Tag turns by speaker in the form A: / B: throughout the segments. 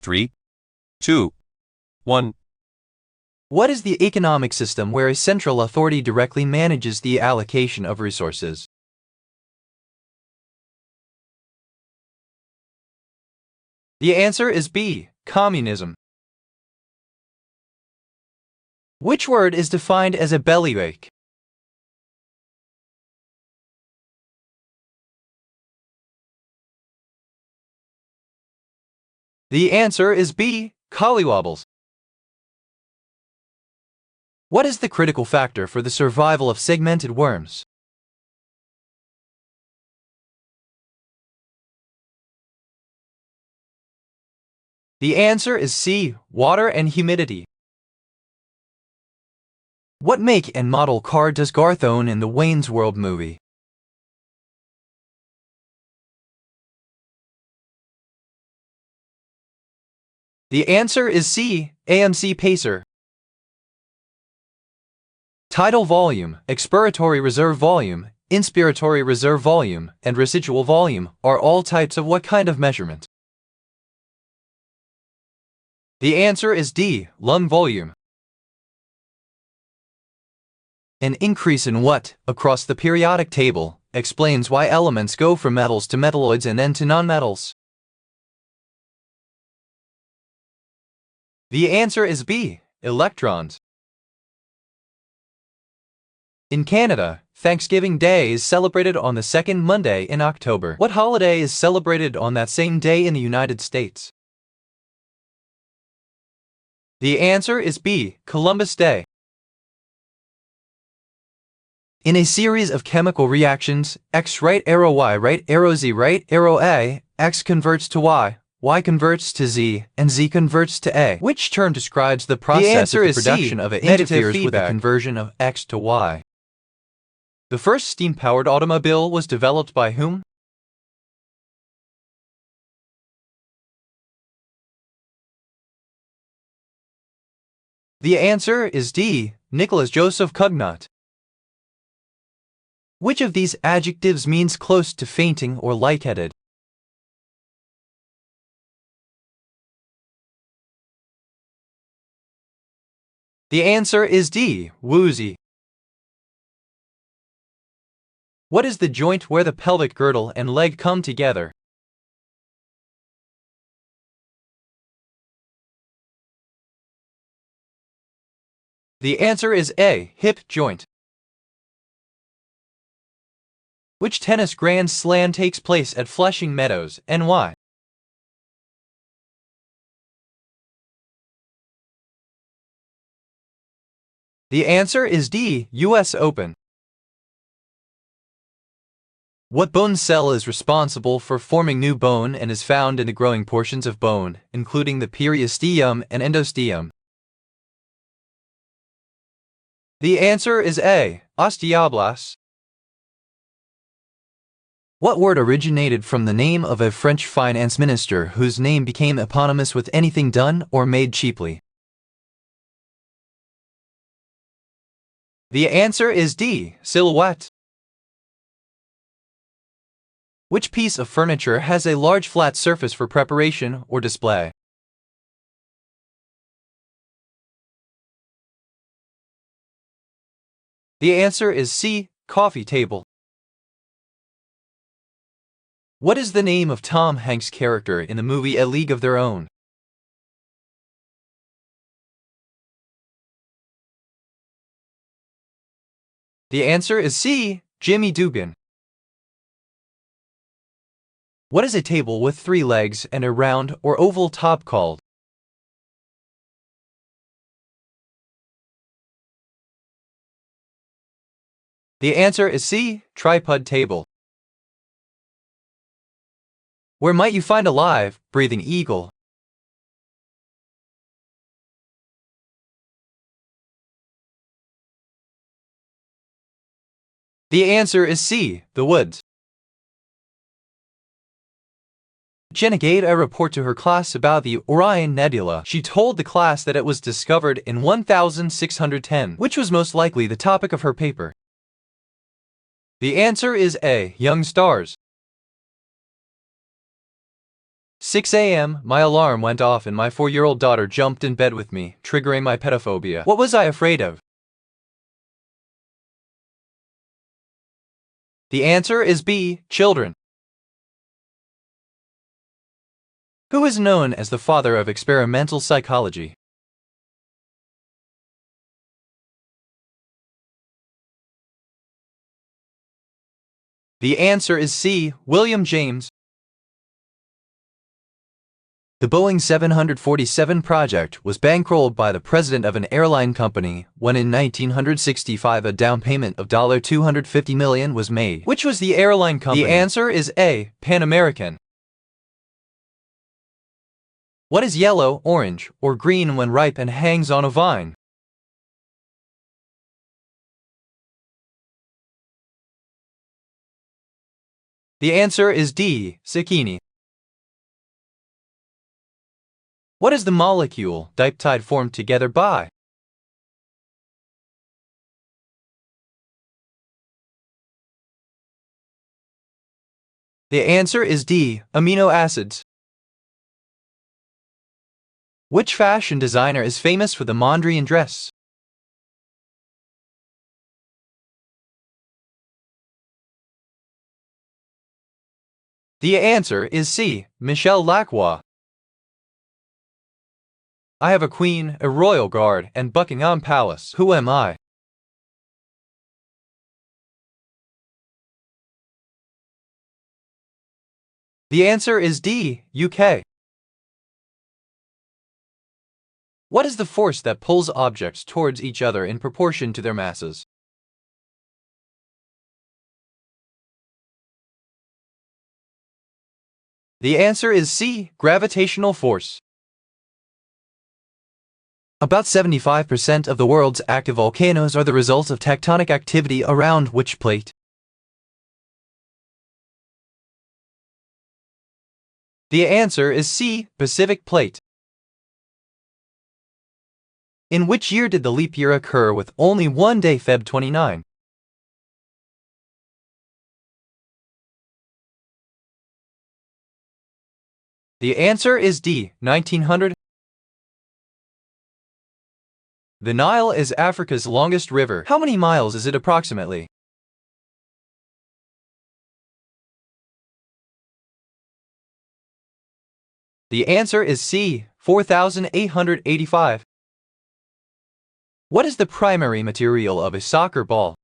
A: 3, 2, 1.
B: What is the economic system where a central authority directly manages the allocation of resources? The answer is B. Communism. Which word is defined as a bellyache? The answer is B. Collywobbles. What is the critical factor for the survival of segmented worms? The answer is C. Water and humidity. What make and model car does Garth own in the Wayne's World movie? The answer is C. AMC Pacer. Tidal volume, expiratory reserve volume, inspiratory reserve volume, and residual volume are all types of what kind of measurement? The answer is D. Lung volume. An increase in what, across the periodic table, explains why elements go from metals to metalloids and then to nonmetals? The answer is B. Electrons. In Canada, Thanksgiving Day is celebrated on the second Monday in October. What holiday is celebrated on that same day in the United States? The answer is B. Columbus Day. In a series of chemical reactions, X right arrow Y right arrow Z right arrow A, X converts to Y converts to Z, and Z converts to A. Which term describes the process of the production of it interferes with the conversion of X to Y? The first steam-powered automobile was developed by whom? The answer is D. Nicholas Joseph Cugnot. Which of these adjectives means close to fainting or lightheaded? The answer is D. Woozy. What is the joint where the pelvic girdle and leg come together? The answer is A. Hip joint. Which tennis Grand Slam takes place at Flushing Meadows, and why? The answer is D. US Open. What bone cell is responsible for forming new bone and is found in the growing portions of bone, including the periosteum and endosteum? The answer is A. Osteoblasts. What word originated from the name of a French finance minister whose name became eponymous with anything done or made cheaply? The answer is D. Silhouette. Which piece of furniture has a large flat surface for preparation or display? The answer is C. Coffee table. What is the name of Tom Hanks' character in the movie A League of Their Own? The answer is C. Jimmy Dugan. What is a table with 3 legs and a round or oval top called? The answer is C. Tripod table. Where might you find a live, breathing eagle? The answer is C. The woods. Jenna gave a report to her class about the Orion Nebula. She told the class that it was discovered in 1610, which was most likely the topic of her paper. The answer is A. Young stars. 6 a.m., my alarm went off and my 4-year-old daughter jumped in bed with me, triggering my pedophobia. What was I afraid of? The answer is B. Children. Who is known as the father of experimental psychology? The answer is C. William James. The Boeing 747 project was bankrolled by the president of an airline company when in 1965 a down payment of $250 million was made. Which was the airline company? The answer is A. Pan American. What is yellow, orange, or green when ripe and hangs on a vine? The answer is D. Zucchini. What is the molecule dipeptide formed together by? The answer is D. Amino acids. Which fashion designer is famous for the Mondrian dress? The answer is C. Michel Lacroix. I have a queen, a royal guard, and Buckingham Palace. Who am I? The answer is D. UK. What is the force that pulls objects towards each other in proportion to their masses? The answer is C. Gravitational force. About 75% of the world's active volcanoes are the result of tectonic activity around which plate? The answer is C. Pacific plate. In which year did the leap year occur with only one day, Feb 29? The answer is D. 1900. The Nile is Africa's longest river. How many miles is it approximately? The answer is C. 4,885. What is the primary material of a soccer ball?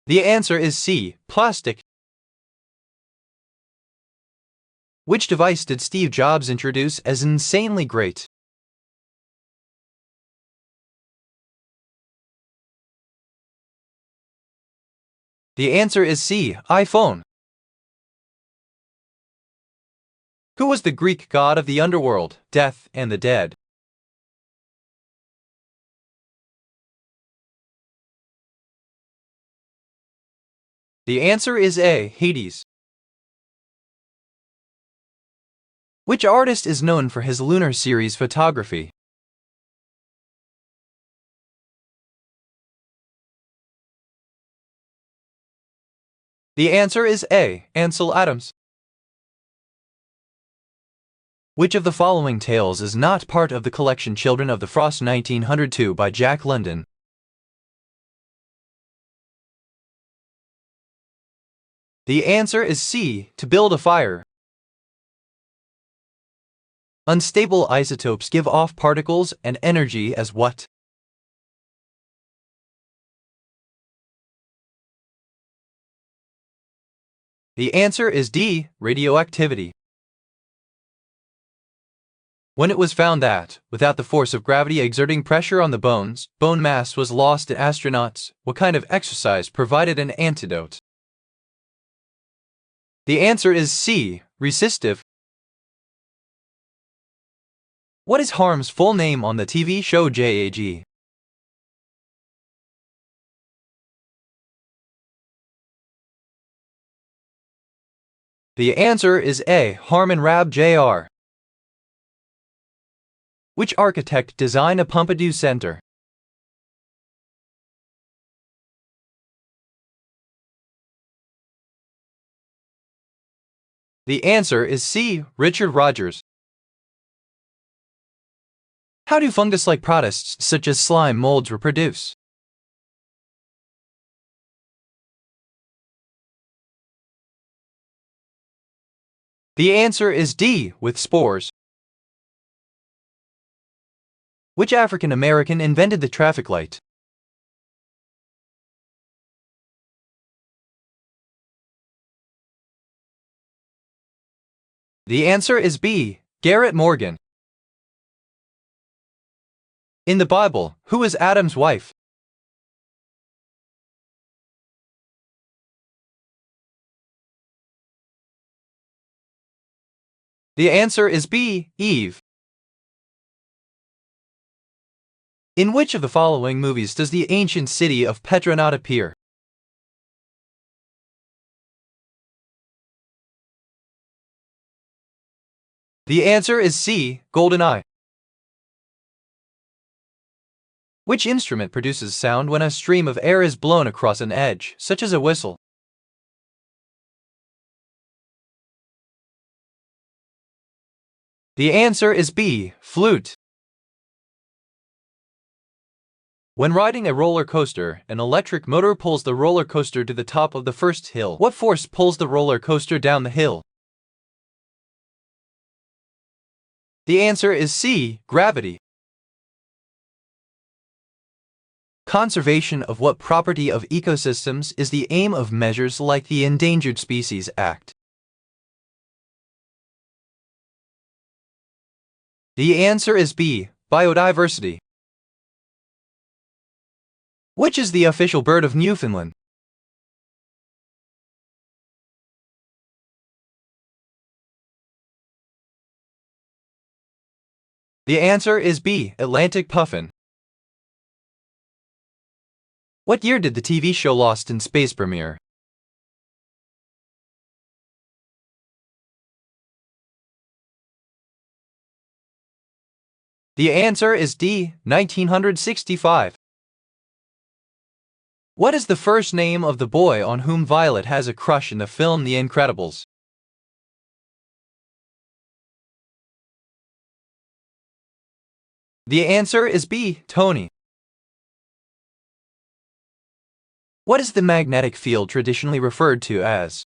B: The answer is C. Plastic. Which device did Steve Jobs introduce as insanely great? The answer is C. iPhone. Who was the Greek god of the underworld, death, and the dead? The answer is A. Hades. Which artist is known for his lunar series photography? The answer is A. Ansel Adams. Which of the following tales is not part of the collection Children of the Frost 1902 by Jack London? The answer is C. To build a fire. Unstable isotopes give off particles and energy as what? The answer is D. Radioactivity. When it was found that, without the force of gravity exerting pressure on the bones, bone mass was lost in astronauts, what kind of exercise provided an antidote? The answer is C. Resistive. What is Harm's full name on the TV show JAG? The answer is A. Harmon Rab Jr. Which architect designed a Pompidou Center? The answer is C. Richard Rogers. How do fungus-like protists such as slime molds reproduce? The answer is D. With spores. Which African American invented the traffic light? The answer is B. Garrett Morgan. In the Bible, who is Adam's wife? The answer is B. Eve. In which of the following movies does the ancient city of Petra not appear? The answer is C. GoldenEye. Which instrument produces sound when a stream of air is blown across an edge, such as a whistle? The answer is B. Flute. When riding a roller coaster, an electric motor pulls the roller coaster to the top of the first hill. What force pulls the roller coaster down the hill? The answer is C. Gravity. Conservation of what property of ecosystems is the aim of measures like the Endangered Species Act? The answer is B. Biodiversity. Which is the official bird of Newfoundland? The answer is B. Atlantic puffin. What year did the TV show Lost in Space premiere? The answer is D. 1965. What is the first name of the boy on whom Violet has a crush in the film The Incredibles? The answer is B. Tony. What is the magnetic field traditionally referred to as?